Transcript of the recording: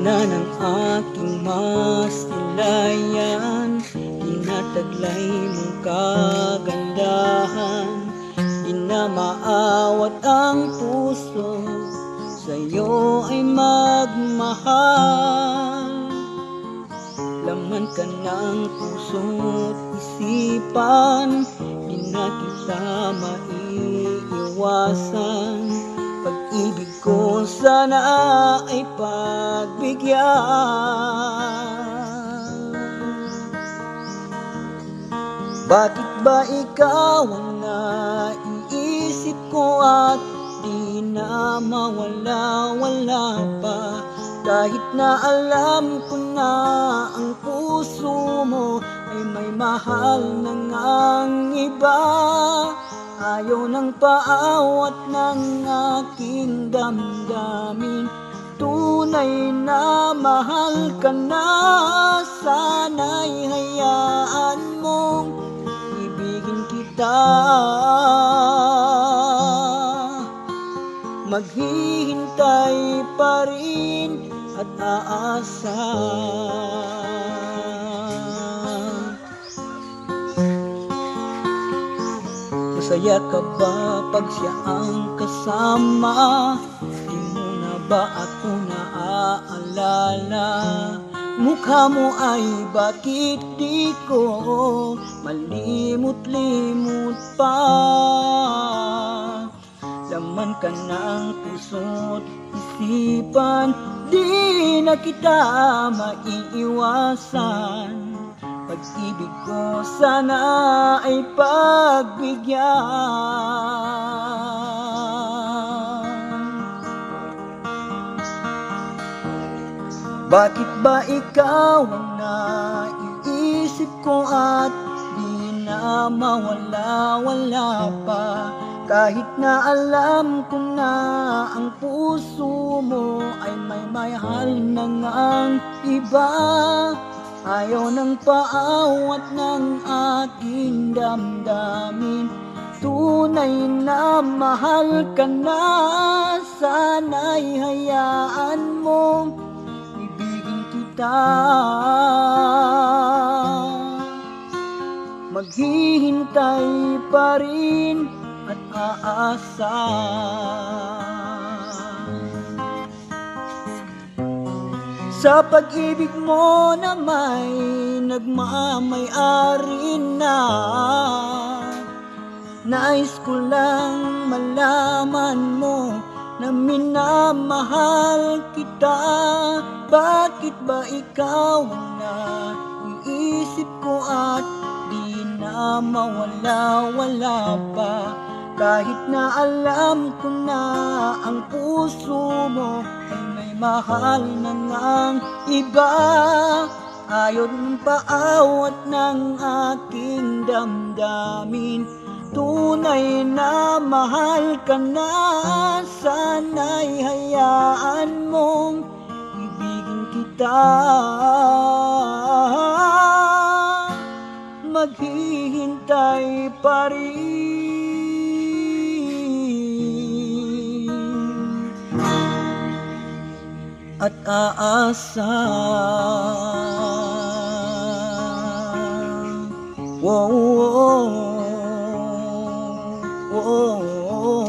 na ng aking masilayan, tinataglay mong kagandahan. Di na maawat ang puso, sa'yo ay magmahal. Laman ka ng puso't isipan, di na kita maiiwasan. Pag-ibig ko sana ay pagbigyan. Bakit ba ikaw ang naiisip ko at di na mawala-wala pa? Kahit na alam ko na ang puso mo ay may mahal na ngang iba. Ayaw ng paawat ng aking damdamin, tunay na mahal ka na. Sana'y hayaan mong ibigin kita. Maghihintay pa rin at aasa. Masaya ka ba pag siya ang kasama? Di mo na ba ako naaalala? Mukha mo ay bakit di ko malimot-limot pa? Laman ka ng puso't isipan, di na kita maiiwasan. Pag-ibig ko sana ay pagbigyan. Bakit ba ikaw ang naiisip ko at di na mawala-wala pa? Kahit na alam ko na ang puso mo ay may mahal na ngang iba. Ayaw ng paawat ng aking damdamin, tunay na mahal ka na. Sana'y hayaan mong ibigin kita. Maghihintay pa rin at aasa. Sa pag-ibig mo na may nagmamay-ari na, nais ko lang malaman mo na minamahal kita. Bakit ba ikaw ang naiisip ko at di na mawala-wala pa? Kahit na alam ko na ang puso mo ay may mahal na ngang iba. Ayaw ng paawat ng aking damdamin, tunay na mahal ka na. Sana'y hayaan mong ibigin kita. Maghihintay pa rin at aasa. Whoa, whoa, whoa, whoa.